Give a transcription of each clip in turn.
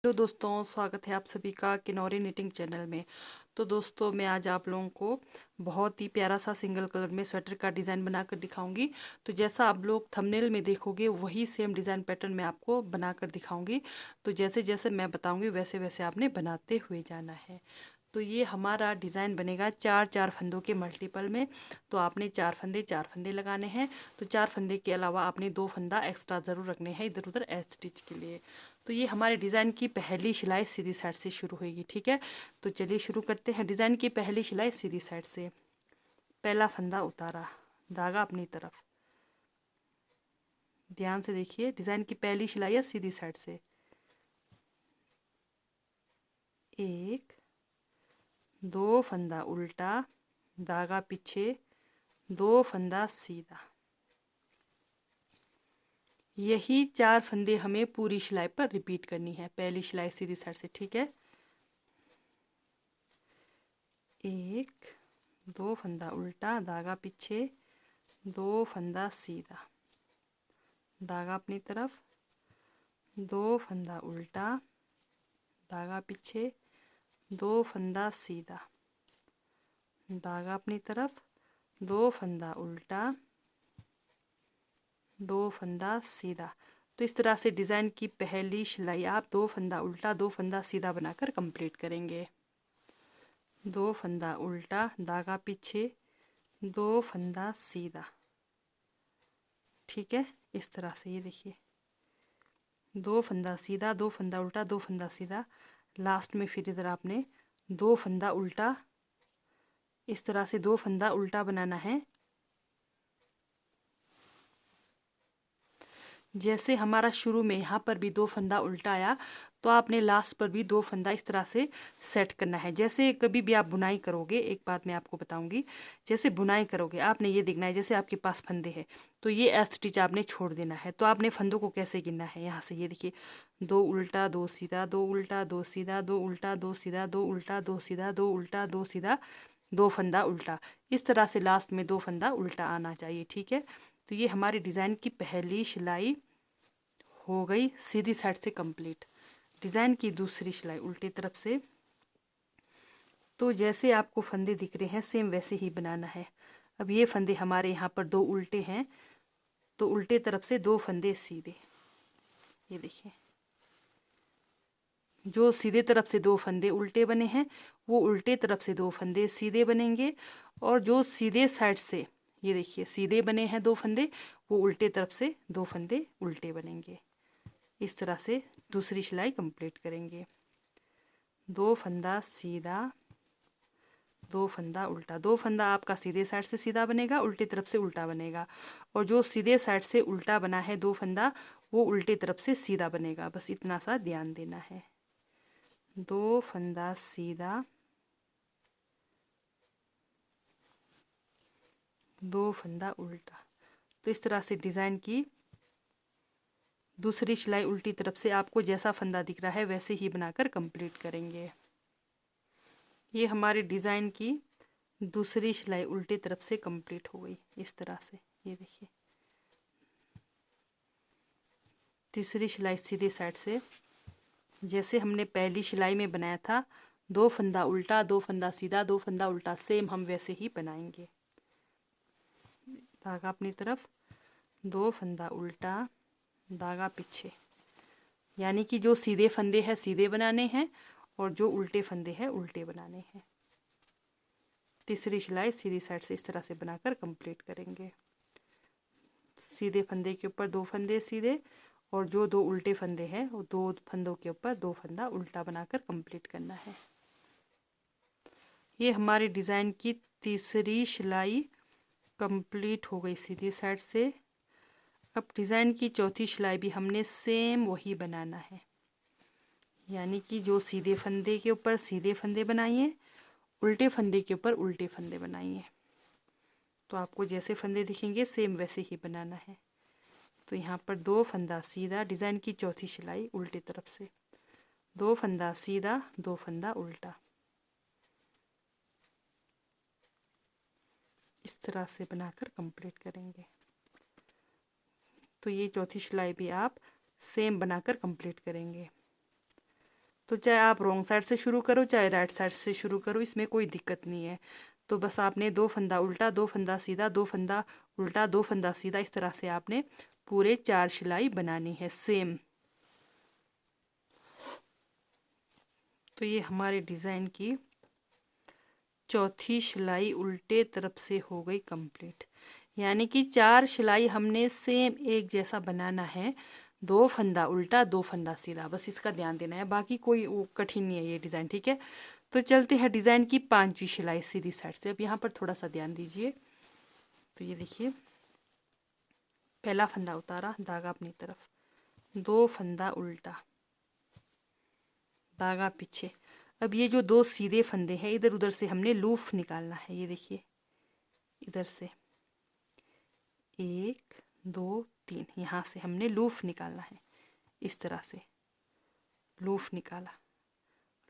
तो दोस्तों, स्वागत है आप सभी का किनौरी निटिंग चैनल में। तो दोस्तों, मैं आज आप लोगों को बहुत ही प्यारा सा सिंगल कलर में स्वेटर का डिज़ाइन बनाकर दिखाऊंगी। तो जैसा आप लोग थंबनेल में देखोगे वही सेम डिज़ाइन पैटर्न मैं आपको बनाकर दिखाऊंगी। तो जैसे जैसे मैं बताऊंगी वैसे वैसे आपने बनाते हुए जाना है। तो ये हमारा डिज़ाइन बनेगा चार चार फंदों के मल्टीपल में। तो आपने चार फंदे लगाने हैं। तो चार फंदे के अलावा आपने दो फंदा एक्स्ट्रा ज़रूर रखने हैं इधर उधर एज स्टिच के लिए। तो ये हमारे डिज़ाइन की पहली सिलाई सीधी साइड से शुरू होगी, ठीक है। तो चलिए शुरू करते हैं। डिज़ाइन की पहली सिलाई सीधी साइड से, पहला फंदा उतारा, धागा अपनी तरफ। ध्यान से देखिए, डिज़ाइन की पहली सिलाई है सीधी साइड से, एक दो फंदा उल्टा, धागा पीछे, दो फंदा सीधा। यही चार फंदे हमें पूरी सिलाई पर रिपीट करनी है। पहली सिलाई सीधी साइड से, ठीक है। एक दो फंदा उल्टा, धागा पीछे, दो फंदा सीधा, धागा अपनी तरफ, दो फंदा उल्टा, धागा पीछे, दो फंदा सीधा, धागा अपनी तरफ, दो फंदा उल्टा, दो फंदा सीधा। तो इस तरह से डिज़ाइन की पहली सिलाई आप दो फंदा उल्टा दो फंदा सीधा बनाकर कंप्लीट करेंगे। दो फंदा उल्टा, धागा पीछे, दो फंदा सीधा, ठीक है। इस तरह से ये देखिए, दो फंदा सीधा, दो फंदा उल्टा, दो फंदा सीधा। लास्ट में फिर इधर आपने दो फंदा उल्टा, इस तरह से दो फंदा उल्टा बनाना है। जैसे हमारा शुरू में यहाँ पर भी दो फंदा उल्टा आया, तो आपने लास्ट पर भी दो फंदा इस तरह से सेट करना है। जैसे कभी भी आप बुनाई करोगे, एक बात मैं आपको बताऊंगी, जैसे बुनाई करोगे आपने ये देखना है, जैसे आपके पास फंदे हैं तो ये एज स्टिच आपने छोड़ देना है। तो आपने फंदों को कैसे गिनना है, यहाँ से ये देखिए, दो उल्टा दो सीधा, दो उल्टा दो सीधा, दो उल्टा दो सीधा, दो उल्टा दो सीधा, दो उल्टा दो सीधा, दो फंदा उल्टा। इस तरह से लास्ट में दो फंदा उल्टा आना चाहिए, ठीक है। तो ये हमारी डिज़ाइन की पहली सिलाई हो गई सीधी साइड से कंप्लीट। डिज़ाइन की दूसरी सिलाई उल्टी तरफ से। तो जैसे आपको फंदे दिख रहे हैं सेम वैसे ही बनाना है। अब ये फंदे हमारे यहाँ पर दो उल्टे हैं, तो उल्टे तरफ से दो फंदे सीधे, ये देखिए, जो सीधे तरफ से दो फंदे उल्टे बने हैं वो उल्टे तरफ से दो फंदे सीधे बनेंगे। और जो सीधे साइड से ये देखिए सीधे बने हैं दो फंदे, वो उल्टे तरफ से दो फंदे उल्टे बनेंगे। इस तरह से दूसरी सिलाई कंप्लीट करेंगे। दो फंदा सीधा, दो फंदा उल्टा, दो फंदा आपका सीधे साइड से सीधा बनेगा, उल्टी तरफ से उल्टा बनेगा। और जो सीधे साइड से उल्टा बना है दो फंदा, वो उल्टी तरफ से सीधा बनेगा। बस इतना सा ध्यान देना है। दो फंदा सीधा, दो फंदा उल्टा। तो इस तरह से डिज़ाइन की दूसरी सिलाई उल्टी तरफ से आपको जैसा फंदा दिख रहा है वैसे ही बनाकर कंप्लीट करेंगे। ये हमारे डिज़ाइन की दूसरी सिलाई उल्टी तरफ से कंप्लीट हो गई इस तरह से, ये देखिए। तीसरी सिलाई सीधे साइड से, जैसे हमने पहली सिलाई में बनाया था, दो फंदा उल्टा दो फंदा सीधा, दो फंदा उल्टा, सेम हम वैसे ही बनाएंगे। धागा अपनी तरफ, दो फंदा उल्टा, धागा पीछे, यानी कि जो सीधे फंदे हैं सीधे बनाने हैं और जो उल्टे फंदे हैं उल्टे बनाने हैं। तीसरी सिलाई सीधी साइड से इस तरह से बनाकर कंप्लीट करेंगे। सीधे फंदे के ऊपर दो फंदे सीधे, और जो दो उल्टे फंदे हैं वो दो फंदों के ऊपर दो फंदा उल्टा बनाकर कंप्लीट करना है। ये हमारी डिज़ाइन की तीसरी सिलाई कंप्लीट हो गई सीधी साइड से। अब डिज़ाइन की चौथी सिलाई भी हमने सेम वही बनाना है, यानी कि जो सीधे फंदे के ऊपर सीधे फंदे बनाइए, उल्टे फंदे के ऊपर उल्टे फंदे बनाइए। तो आपको जैसे फंदे दिखेंगे सेम वैसे ही बनाना है। तो यहाँ पर दो फंदा सीधा, डिज़ाइन की चौथी सिलाई उल्टी तरफ से, दो फंदा सीधा, दो फंदा उल्टा, इस तरह से बनाकर कंप्लीट करेंगे। तो ये चौथी सिलाई भी आप सेम बनाकर कंप्लीट करेंगे। तो चाहे आप रॉन्ग साइड से शुरू करो चाहे राइट साइड से शुरू करो, इसमें कोई दिक्कत नहीं है। तो बस आपने 2 फंदा उल्टा, 2 फंदा सीधा, 2 फंदा उल्टा, 2 फंदा सीधा, इस तरह से आपने पूरे 4 सिलाई बनानी है सेम। तो ये हमारे डिज़ाइन की चौथी सिलाई उल्टे तरफ से हो गई कंप्लीट। यानी कि 4 सिलाई हमने सेम एक जैसा बनाना है, 2 फंदा उल्टा 2 फंदा सीधा, बस इसका ध्यान देना है, बाकी कोई कठिन नहीं है ये डिज़ाइन, ठीक है। तो चलते हैं डिज़ाइन की 5वीं सिलाई सीधी साइड से। अब यहाँ पर थोड़ा सा ध्यान दीजिए। तो ये देखिए, पहला फंदा उतारा, धागा अपनी तरफ, 2 फंदा उल्टा, धागा पीछे। अब ये जो 2 सीधे फंदे हैं इधर उधर से हमने लूफ निकालना है। ये देखिए, इधर से 1 2 3, यहाँ से हमने लूफ निकालना है। इस तरह से लूफ निकाला,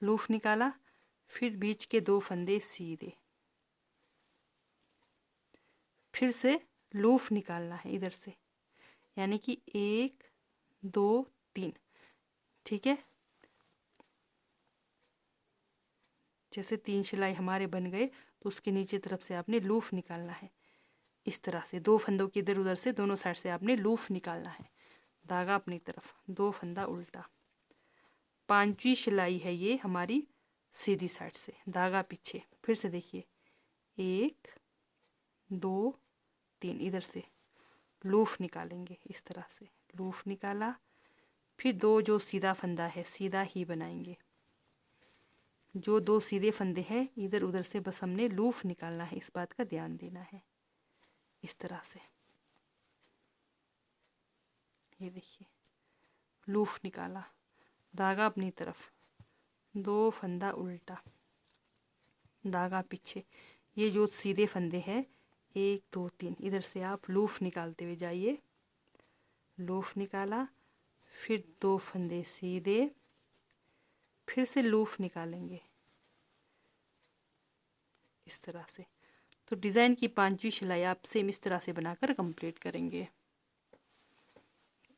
लूफ निकाला, फिर बीच के 2 फंदे सीधे, फिर से लूफ निकालना है इधर से, यानी कि 1 2 3, ठीक है। जैसे 3 सिलाई हमारे बन गए तो उसके नीचे तरफ से आपने लूफ निकालना है। इस तरह से 2 फंदों के इधर उधर से दोनों साइड से आपने लूफ निकालना है। धागा अपनी तरफ, 2 फंदा उल्टा। 5वीं सिलाई है ये हमारी सीधी साइड से, धागा पीछे, फिर से देखिए 1 2 3, इधर से लूफ निकालेंगे। इस तरह से लूफ निकाला, फिर 2 जो सीधा फंदा है सीधा ही बनाएंगे। जो 2 सीधे फंदे हैं इधर उधर से बस हमने लूफ निकालना है, इस बात का ध्यान देना है। इस तरह से ये देखिए, लूफ निकाला, धागा अपनी तरफ, 2 फंदा उल्टा, धागा पीछे। ये जो सीधे फंदे हैं 1 2 3, इधर से आप लूफ निकालते हुए जाइए। लूफ निकाला, फिर 2 फंदे सीधे, फिर से लूफ निकालेंगे इस तरह से। तो डिज़ाइन की 5वीं सिलाई आप सेम इस तरह से बनाकर कंप्लीट करेंगे।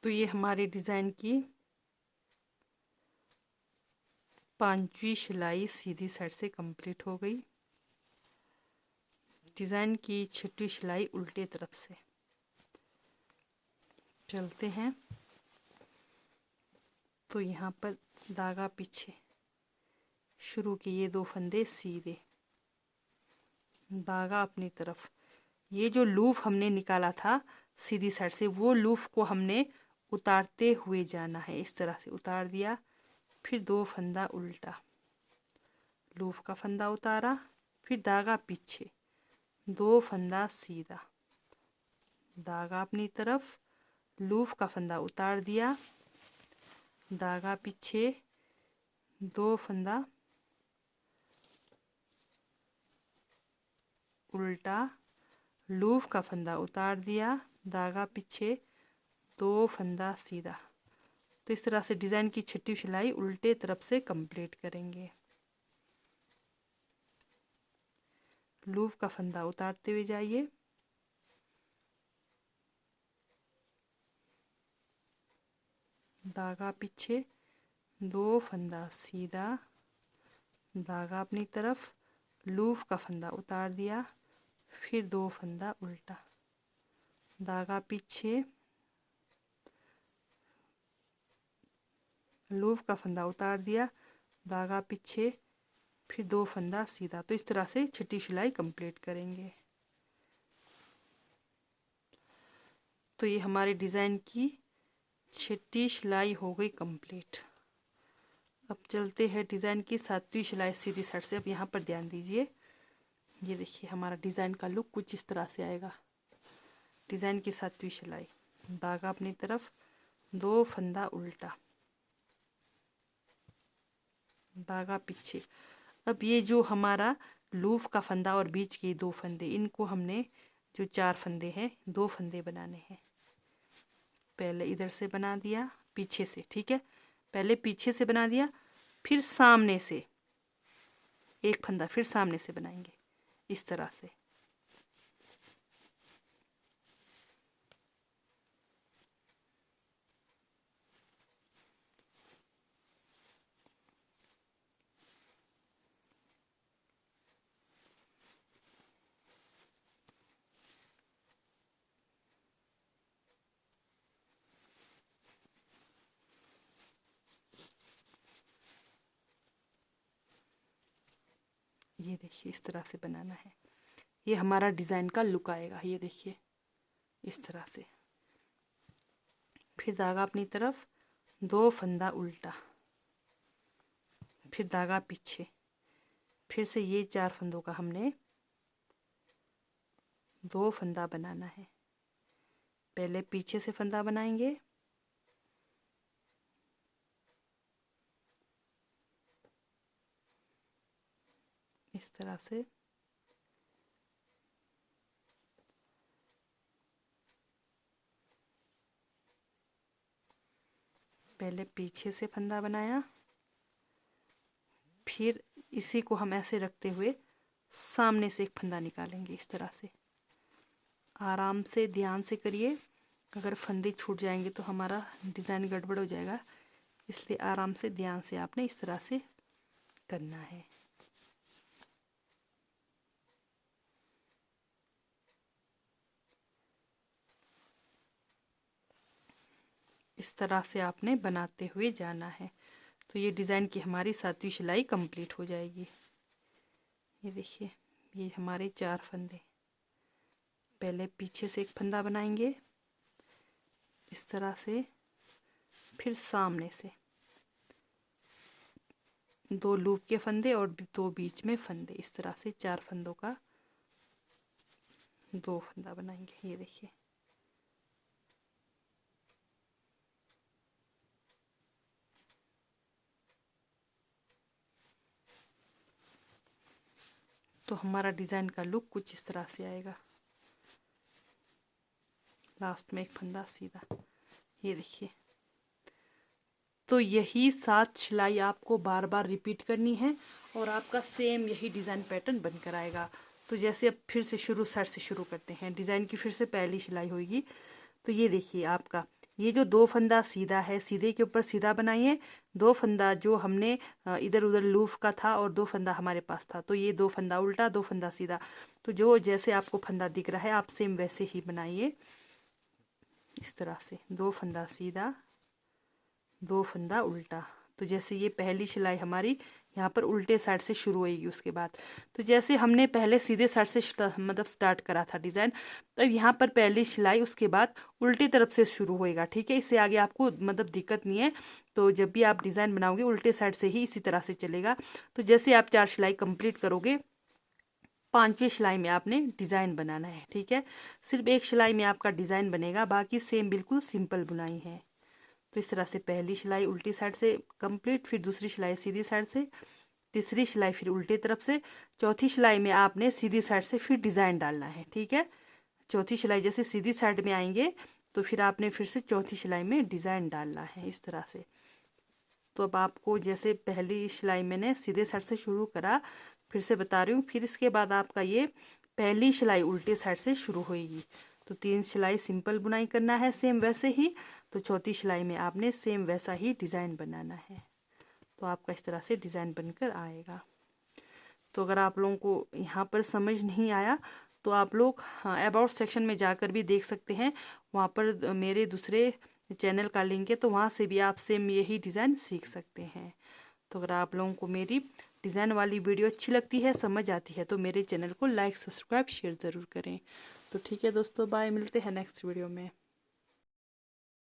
तो ये हमारे डिज़ाइन की 5वीं सिलाई सीधी साइड से कंप्लीट हो गई। डिज़ाइन की 6वीं सिलाई उल्टे तरफ से चलते हैं। तो यहाँ पर धागा पीछे, शुरू के ये 2 फंदे सीधे, धागा अपनी तरफ। ये जो लूफ हमने निकाला था सीधी साइड से, वो लूफ को हमने उतारते हुए जाना है। इस तरह से उतार दिया, फिर 2 फंदा उल्टा, लूफ का फंदा उतारा, फिर धागा पीछे, 2 फंदा सीधा, धागा अपनी तरफ, लूफ का फंदा उतार दिया, धागा पीछे, 2 फंदा उल्टा, लूफ का फंदा उतार दिया, धागा पीछे, 2 फंदा सीधा। तो इस तरह से डिज़ाइन की 6वीं सिलाई उल्टे तरफ से कंप्लीट करेंगे। लूफ का फंदा उतारते हुए जाइए, धागा पीछे, 2 फंदा सीधा, धागा अपनी तरफ, लूफ का फंदा उतार दिया, फिर 2 फंदा उल्टा, धागा पीछे, लूफ का फंदा उतार दिया, धागा पीछे, फिर 2 फंदा सीधा। तो इस तरह से 6वीं सिलाई कंप्लीट करेंगे। तो ये हमारे डिज़ाइन की 6वीं सिलाई हो गई कंप्लीट। अब चलते हैं डिज़ाइन की 7वीं सिलाई सीधी साइड से। अब यहाँ पर ध्यान दीजिए, ये देखिए हमारा डिज़ाइन का लुक कुछ इस तरह से आएगा। डिज़ाइन की 7वीं सिलाई, धागा अपनी तरफ, 2 फंदा उल्टा, धागा पीछे। अब ये जो हमारा लूफ का फंदा और बीच के 2 फंदे, इनको हमने जो 4 फंदे हैं 2 फंदे बनाने हैं। पहले इधर से बना दिया पीछे से, ठीक है, पहले पीछे से बना दिया, फिर सामने से 1 फंदा, फिर सामने से बनाएंगे इस तरह से। ये देखिए इस तरह से बनाना है। ये हमारा डिज़ाइन का लुक आएगा। ये देखिए इस तरह से। फिर धागा अपनी तरफ, 2 फंदा उल्टा, फिर धागा पीछे, फिर से ये 4 फंदों का हमने 2 फंदा बनाना है। पहले पीछे से फंदा बनाएंगे, इस तरह से। पहले पीछे से फंदा बनाया, फिर इसी को हम ऐसे रखते हुए सामने से एक फंदा निकालेंगे इस तरह से। आराम से ध्यान से करिए, अगर फंदे छूट जाएंगे तो हमारा डिज़ाइन गड़बड़ हो जाएगा, इसलिए आराम से ध्यान से आपने इस तरह से करना है। इस तरह से आपने बनाते हुए जाना है। तो ये डिज़ाइन की हमारी 7वीं सिलाई कंप्लीट हो जाएगी। ये देखिए ये हमारे 4 फंदे। पहले पीछे से एक फंदा बनाएंगे इस तरह से, फिर सामने से 2 लूप के फंदे और 2 बीच में फंदे, इस तरह से 4 फंदों का 2 फंदा बनाएंगे। ये देखिए तो हमारा डिज़ाइन का लुक कुछ इस तरह से आएगा। लास्ट में एक फंदा सीधा। ये देखिए, तो यही 7 सिलाई आपको बार बार रिपीट करनी है और आपका सेम यही डिज़ाइन पैटर्न बनकर आएगा। तो जैसे अब फिर से साइड से शुरू करते हैं। डिज़ाइन की फिर से पहली सिलाई होगी। तो ये देखिए आपका ये जो 2 फंदा सीधा है, सीधे के ऊपर सीधा बनाइए। 2 फंदा जो हमने इधर उधर लूफ का था और 2 फंदा हमारे पास था, तो ये 2 फंदा उल्टा, 2 फंदा सीधा। तो जो जैसे आपको फंदा दिख रहा है आप सेम वैसे ही बनाइए इस तरह से। 2 फंदा सीधा, 2 फंदा उल्टा। तो जैसे ये पहली सिलाई हमारी यहाँ पर उल्टे साइड से शुरू होएगी। उसके बाद तो जैसे हमने पहले सीधे साइड से मतलब स्टार्ट करा था डिज़ाइन, तो यहाँ पर पहली सिलाई उसके बाद उल्टी तरफ से शुरू होएगा। ठीक है, इससे आगे आपको मतलब दिक्कत नहीं है। तो जब भी आप डिज़ाइन बनाओगे उल्टे साइड से ही इसी तरह से चलेगा। तो जैसे आप 4 सिलाई कंप्लीट करोगे, 5वीं सिलाई में आपने डिज़ाइन बनाना है। ठीक है, सिर्फ एक सिलाई में आपका डिज़ाइन बनेगा, बाकी सेम बिल्कुल सिंपल बुनाई है। तो इस तरह से पहली सिलाई उल्टी साइड से कंप्लीट, फिर दूसरी सिलाई सीधी साइड से, तीसरी सिलाई फिर उल्टी तरफ से, चौथी सिलाई में आपने सीधी साइड से फिर डिज़ाइन डालना है। ठीक है, चौथी सिलाई जैसे सीधी साइड में आएंगे तो फिर आपने फिर से चौथी सिलाई में डिज़ाइन डालना है इस तरह से। तो अब आपको जैसे पहली सिलाई मैंने सीधे साइड से शुरू करा, फिर से बता रही हूँ। फिर इसके बाद आपका ये पहली सिलाई उल्टे साइड से शुरू होएगी। तो 3 सिलाई सिंपल बुनाई करना है सेम वैसे ही। तो चौथी सिलाई में आपने सेम वैसा ही डिज़ाइन बनाना है। तो आपका इस तरह से डिज़ाइन बनकर आएगा। तो अगर आप लोगों को यहाँ पर समझ नहीं आया तो आप लोग अबाउट सेक्शन में जाकर भी देख सकते हैं। वहाँ पर मेरे दूसरे चैनल का लिंक है, तो वहाँ से भी आप सेम यही डिज़ाइन सीख सकते हैं। तो अगर आप लोगों को मेरी डिज़ाइन वाली वीडियो अच्छी लगती है, समझ आती है, तो मेरे चैनल को लाइक, सब्सक्राइब, शेयर ज़रूर करें। तो ठीक है दोस्तों, बाय, मिलते हैं नेक्स्ट वीडियो में।